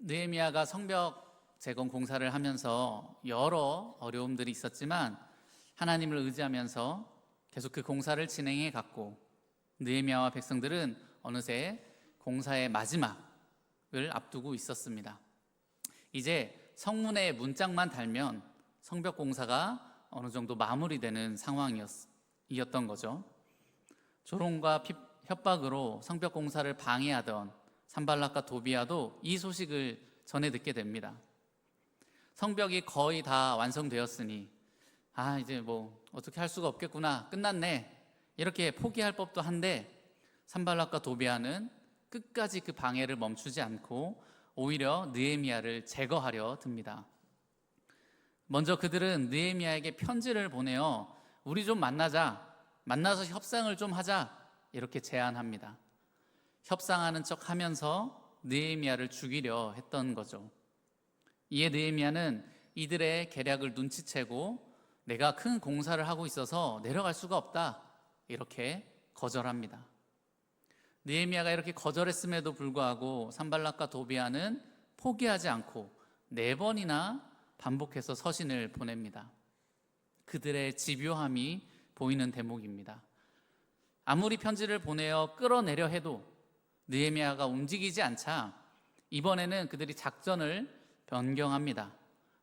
느헤미야가 성벽 재건 공사를 하면서 여러 어려움들이 있었지만 하나님을 의지하면서 계속 그 공사를 진행해 갔고, 느헤미야와 백성들은 어느새 공사의 마지막을 앞두고 있었습니다. 이제 성문에 문짝만 달면 성벽 공사가 어느 정도 마무리되는 상황이었던 거죠. 조롱과 협박으로 성벽 공사를 방해하던 산발락과 도비야도 이 소식을 전해 듣게 됩니다. 성벽이 거의 다 완성되었으니 이제 뭐 어떻게 할 수가 없겠구나, 끝났네, 이렇게 포기할 법도 한데, 산발락과 도비야는 끝까지 그 방해를 멈추지 않고 오히려 느헤미야를 제거하려 듭니다. 먼저 그들은 느헤미야에게 편지를 보내어 우리 좀 만나서 협상을 좀 하자, 이렇게 제안합니다. 협상하는 척 하면서 느헤미야를 죽이려 했던 거죠. 이에 느헤미야는 이들의 계략을 눈치채고 내가 큰 공사를 하고 있어서 내려갈 수가 없다, 이렇게 거절합니다. 느헤미야가 이렇게 거절했음에도 불구하고 산발락과 도비야는 포기하지 않고 4번이나 반복해서 서신을 보냅니다. 그들의 집요함이 보이는 대목입니다. 아무리 편지를 보내어 끌어내려 해도 느헤미야가 움직이지 않자 이번에는 그들이 작전을 변경합니다.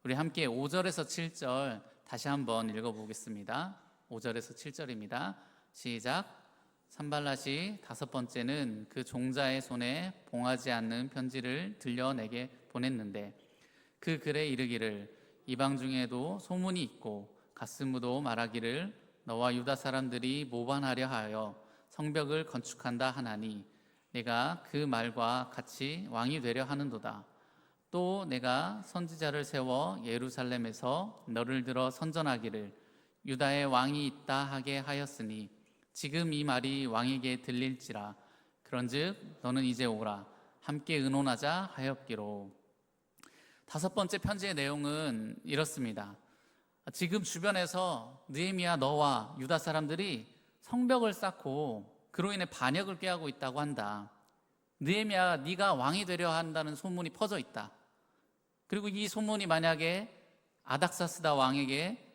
우리 함께 5절에서 7절 다시 한번 읽어보겠습니다. 5절에서 7절입니다. 시작. 산발랏이 5번째는 그 종자의 손에 봉하지 않는 편지를 들려 내게 보냈는데, 그 글에 이르기를 이방 중에도 소문이 있고 가스무도 말하기를 너와 유다 사람들이 모반하려 하여 성벽을 건축한다 하나니 내가 그 말과 같이 왕이 되려 하는도다. 또 내가 선지자를 세워 예루살렘에서 너를 들어 선전하기를 유다의 왕이 있다 하게 하였으니 지금 이 말이 왕에게 들릴지라. 그런즉 너는 이제 오라, 함께 의논하자 하였기로. 5번째 편지의 내용은 이렇습니다. 지금 주변에서 느헤미야, 너와 유다 사람들이 성벽을 쌓고 그로 인해 반역을 꾀하고 있다고 한다. 느헤미야, 네가 왕이 되려 한다는 소문이 퍼져 있다. 그리고 이 소문이 만약에 아닥사스다 왕에게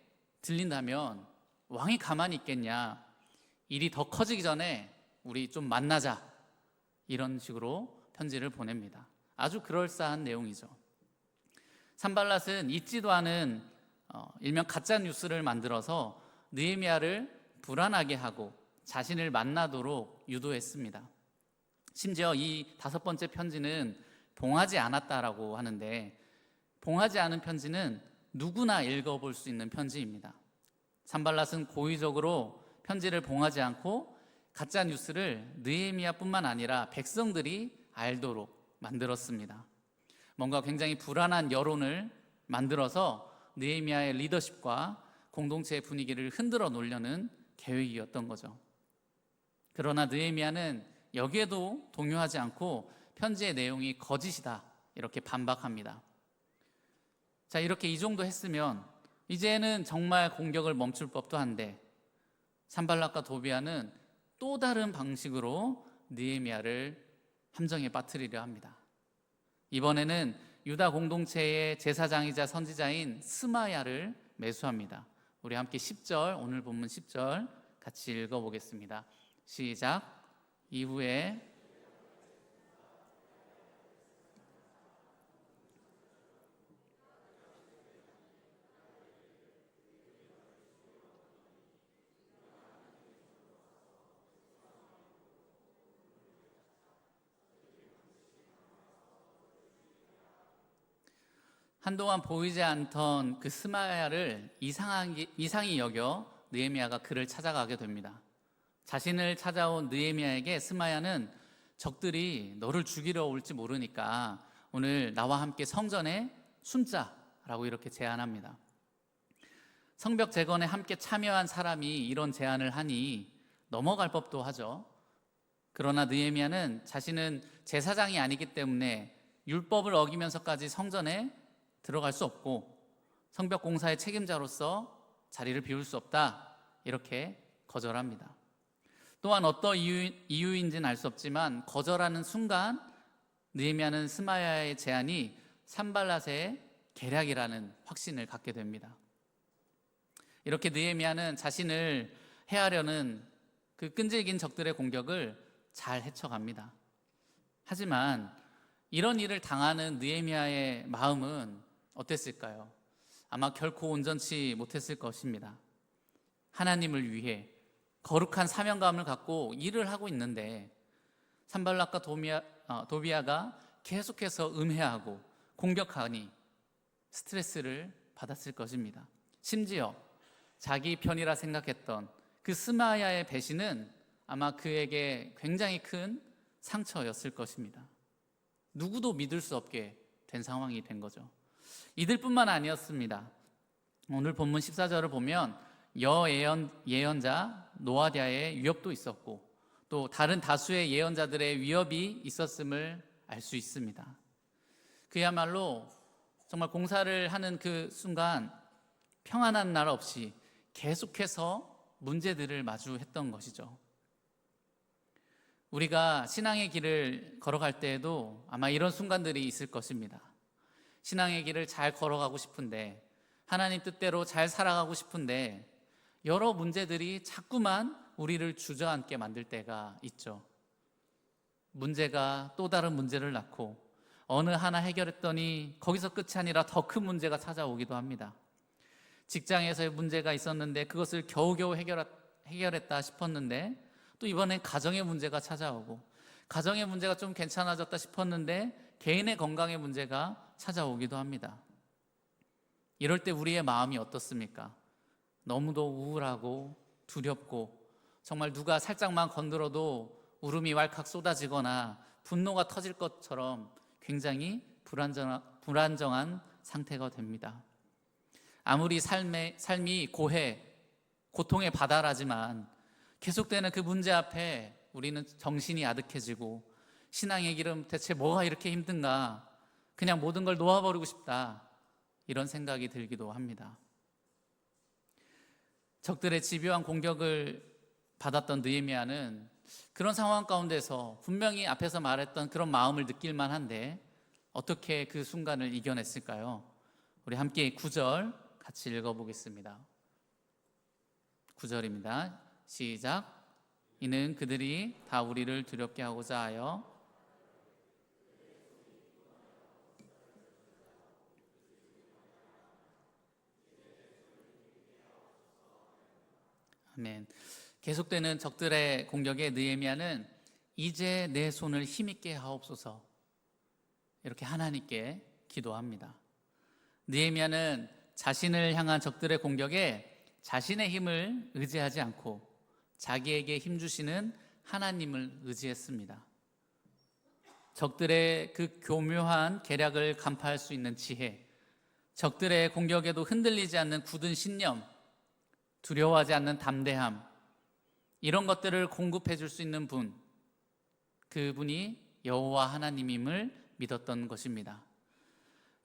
들린다면 왕이 가만히 있겠냐? 일이 더 커지기 전에 우리 좀 만나자, 이런 식으로 편지를 보냅니다. 아주 그럴싸한 내용이죠. 산발랏은 있지도 않은 일명 가짜 뉴스를 만들어서 느헤미야를 불안하게 하고 자신을 만나도록 유도했습니다. 심지어 이 5번째 편지는 봉하지 않았다라고 하는데, 봉하지 않은 편지는 누구나 읽어볼 수 있는 편지입니다. 산발랏은 고의적으로 편지를 봉하지 않고 가짜 뉴스를 느헤미야뿐만 아니라 백성들이 알도록 만들었습니다. 뭔가 굉장히 불안한 여론을 만들어서 느헤미야의 리더십과 공동체의 분위기를 흔들어 놓으려는 계획이었던 거죠. 그러나 느헤미야는 여기에도 동요하지 않고 편지의 내용이 거짓이다, 이렇게 반박합니다. 자, 이렇게 이 정도 했으면 이제는 정말 공격을 멈출 법도 한데, 산발락과 도비야는 또 다른 방식으로 느헤미야를 함정에 빠뜨리려 합니다. 이번에는 유다 공동체의 제사장이자 선지자인 스마야를 매수합니다. 우리 함께 10절, 오늘 본문 10절 같이 읽어보겠습니다. 시작. 이후에 한동안 보이지 않던 그 스마야를 이상히 여겨 느헤미야가 그를 찾아가게 됩니다. 자신을 찾아온 느헤미야에게 스마야는 적들이 너를 죽이러 올지 모르니까 오늘 나와 함께 성전에 숨자라고 이렇게 제안합니다. 성벽 재건에 함께 참여한 사람이 이런 제안을 하니 넘어갈 법도 하죠. 그러나 느헤미야는 자신은 제사장이 아니기 때문에 율법을 어기면서까지 성전에 들어갈 수 없고 성벽 공사의 책임자로서 자리를 비울 수 없다, 이렇게 거절합니다. 또한 어떤 이유인지는 알 수 없지만 거절하는 순간 느헤미야는 스마야의 제안이 산발랏의 계략이라는 확신을 갖게 됩니다. 이렇게 느헤미야는 자신을 해하려는 그 끈질긴 적들의 공격을 잘 헤쳐갑니다. 하지만 이런 일을 당하는 느헤미야의 마음은 어땠을까요? 아마 결코 온전치 못했을 것입니다. 하나님을 위해 거룩한 사명감을 갖고 일을 하고 있는데 산발락과 도비야가 계속해서 음해하고 공격하니 스트레스를 받았을 것입니다. 심지어 자기 편이라 생각했던 그 스마야의 배신은 아마 그에게 굉장히 큰 상처였을 것입니다. 누구도 믿을 수 없게 된 상황이 된 거죠. 이들뿐만 아니었습니다. 오늘 본문 14절을 보면 예언자 노아디아의 위협도 있었고 또 다른 다수의 예언자들의 위협이 있었음을 알 수 있습니다. 그야말로 정말 공사를 하는 그 순간 평안한 날 없이 계속해서 문제들을 마주했던 것이죠. 우리가 신앙의 길을 걸어갈 때에도 아마 이런 순간들이 있을 것입니다. 신앙의 길을 잘 걸어가고 싶은데, 하나님 뜻대로 잘 살아가고 싶은데 여러 문제들이 자꾸만 우리를 주저앉게 만들 때가 있죠. 문제가 또 다른 문제를 낳고 어느 하나 해결했더니 거기서 끝이 아니라 더 큰 문제가 찾아오기도 합니다. 직장에서의 문제가 있었는데 그것을 겨우겨우 해결했다 싶었는데 또 이번엔 가정의 문제가 찾아오고, 가정의 문제가 좀 괜찮아졌다 싶었는데 개인의 건강의 문제가 찾아오기도 합니다. 이럴 때 우리의 마음이 어떻습니까? 너무도 우울하고 두렵고, 정말 누가 살짝만 건드려도 울음이 왈칵 쏟아지거나 분노가 터질 것처럼 굉장히 불안정한 상태가 됩니다. 아무리 삶이 고통의 바다라지만 계속되는 그 문제 앞에 우리는 정신이 아득해지고, 신앙의 길은 대체 뭐가 이렇게 힘든가, 그냥 모든 걸 놓아버리고 싶다, 이런 생각이 들기도 합니다. 적들의 집요한 공격을 받았던 느헤미야는 그런 상황 가운데서 분명히 앞에서 말했던 그런 마음을 느낄 만한데 어떻게 그 순간을 이겨냈을까요? 우리 함께 9절 같이 읽어보겠습니다. 9절입니다. 시작. 이는 그들이 다 우리를 두렵게 하고자 하여 아멘. 계속되는 적들의 공격에 느헤미야는 이제 내 손을 힘있게 하옵소서, 이렇게 하나님께 기도합니다. 느헤미야는 자신을 향한 적들의 공격에 자신의 힘을 의지하지 않고 자기에게 힘 주시는 하나님을 의지했습니다. 적들의 그 교묘한 계략을 간파할 수 있는 지혜, 적들의 공격에도 흔들리지 않는 굳은 신념, 두려워하지 않는 담대함, 이런 것들을 공급해 줄 수 있는 분, 그분이 여호와 하나님임을 믿었던 것입니다.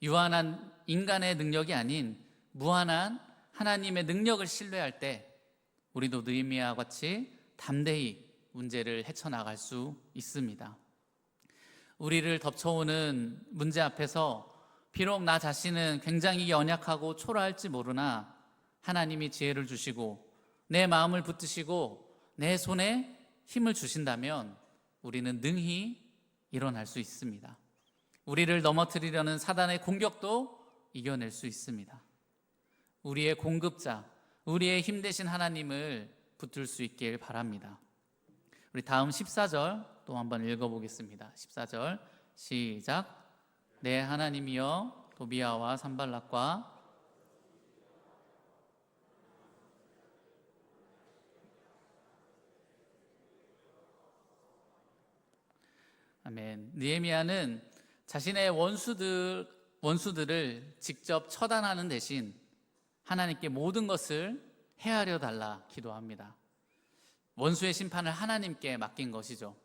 유한한 인간의 능력이 아닌 무한한 하나님의 능력을 신뢰할 때 우리도 느헤미야와 같이 담대히 문제를 헤쳐나갈 수 있습니다. 우리를 덮쳐오는 문제 앞에서 비록 나 자신은 굉장히 연약하고 초라할지 모르나 하나님이 지혜를 주시고 내 마음을 붙드시고 내 손에 힘을 주신다면 우리는 능히 일어날 수 있습니다. 우리를 넘어뜨리려는 사단의 공격도 이겨낼 수 있습니다. 우리의 공급자, 우리의 힘 되신 하나님을 붙들 수 있길 바랍니다. 우리 다음 14절 또 한번 읽어보겠습니다. 14절 시작. 내 하나님이여 도비야와 산발락과 아멘. 느헤미야는 자신의 원수들을 직접 처단하는 대신 하나님께 모든 것을 헤아려 달라 기도합니다. 원수의 심판을 하나님께 맡긴 것이죠.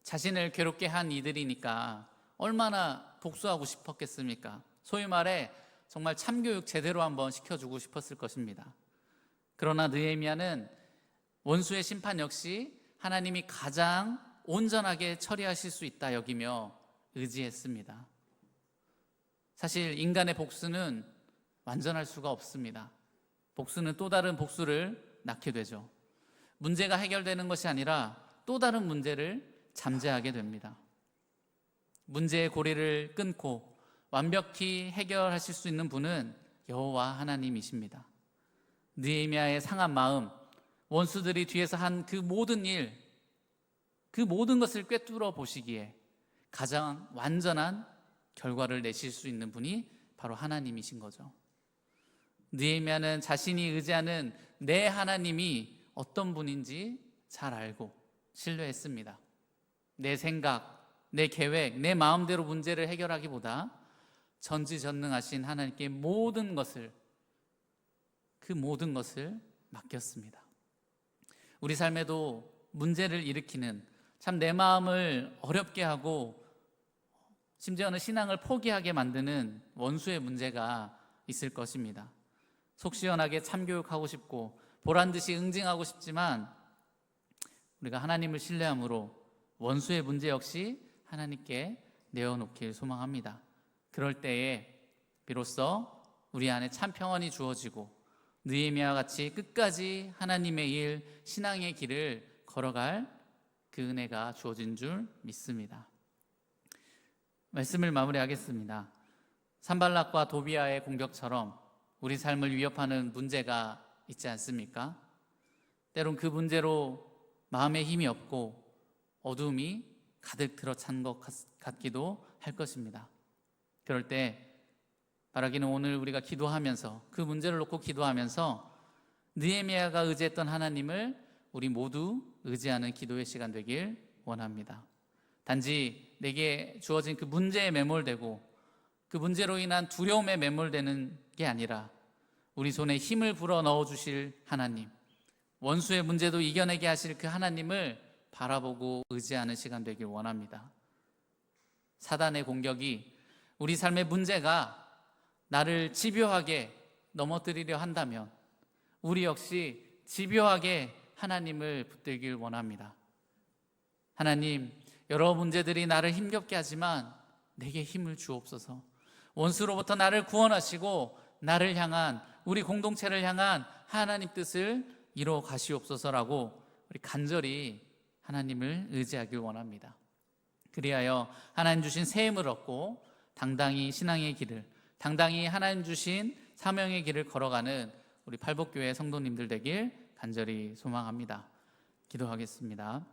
자신을 괴롭게 한 이들이니까 얼마나 복수하고 싶었겠습니까? 소위 말해 정말 참교육 제대로 한번 시켜주고 싶었을 것입니다. 그러나 느헤미야는 원수의 심판 역시 하나님이 가장 온전하게 처리하실 수 있다 여기며 의지했습니다. 사실 인간의 복수는 완전할 수가 없습니다. 복수는 또 다른 복수를 낳게 되죠. 문제가 해결되는 것이 아니라 또 다른 문제를 잠재하게 됩니다. 문제의 고리를 끊고 완벽히 해결하실 수 있는 분은 여호와 하나님이십니다. 느헤미야의 상한 마음, 원수들이 뒤에서 한 그 모든 일, 그 모든 것을 꿰뚫어 보시기에 가장 완전한 결과를 내실 수 있는 분이 바로 하나님이신 거죠. 느헤미야는 자신이 의지하는 내 하나님이 어떤 분인지 잘 알고 신뢰했습니다. 내 생각, 내 계획, 내 마음대로 문제를 해결하기보다 전지전능하신 하나님께 그 모든 것을 맡겼습니다. 우리 삶에도 문제를 일으키는, 참 내 마음을 어렵게 하고 심지어는 신앙을 포기하게 만드는 원수의 문제가 있을 것입니다. 속 시원하게 참교육하고 싶고 보란듯이 응징하고 싶지만 우리가 하나님을 신뢰함으로 원수의 문제 역시 하나님께 내어놓길 소망합니다. 그럴 때에 비로소 우리 안에 참 평안이 주어지고 느헤미야와 같이 끝까지 하나님의 일, 신앙의 길을 걸어갈 그 은혜가 주어진 줄 믿습니다. 말씀을 마무리하겠습니다. 산발락과 도비아의 공격처럼 우리 삶을 위협하는 문제가 있지 않습니까? 때론 그 문제로 마음에 힘이 없고 어둠이 가득 들어찬 것 같기도 할 것입니다. 그럴 때 바라기는 오늘 우리가 기도하면서, 그 문제를 놓고 기도하면서 느헤미야가 의지했던 하나님을 우리 모두 의지하는 기도의 시간 되길 원합니다. 단지 내게 주어진 그 문제에 매몰되고 그 문제로 인한 두려움에 매몰되는 게 아니라 우리 손에 힘을 불어 넣어 주실 하나님, 원수의 문제도 이겨내게 하실 그 하나님을 바라보고 의지하는 시간 되길 원합니다. 사단의 공격이, 우리 삶의 문제가 나를 집요하게 넘어뜨리려 한다면 우리 역시 집요하게 하나님을 붙들길 원합니다. 하나님, 여러 문제들이 나를 힘겹게 하지만 내게 힘을 주옵소서. 원수로부터 나를 구원하시고 나를 향한, 우리 공동체를 향한 하나님 뜻을 이루어 가시옵소서라고 우리 간절히 하나님을 의지하길 원합니다. 그리하여 하나님 주신 새 힘을 얻고 당당히 신앙의 길을, 당당히 하나님 주신 사명의 길을 걸어가는 우리 팔복교회 성도님들 되길 간절히 소망합니다. 기도하겠습니다.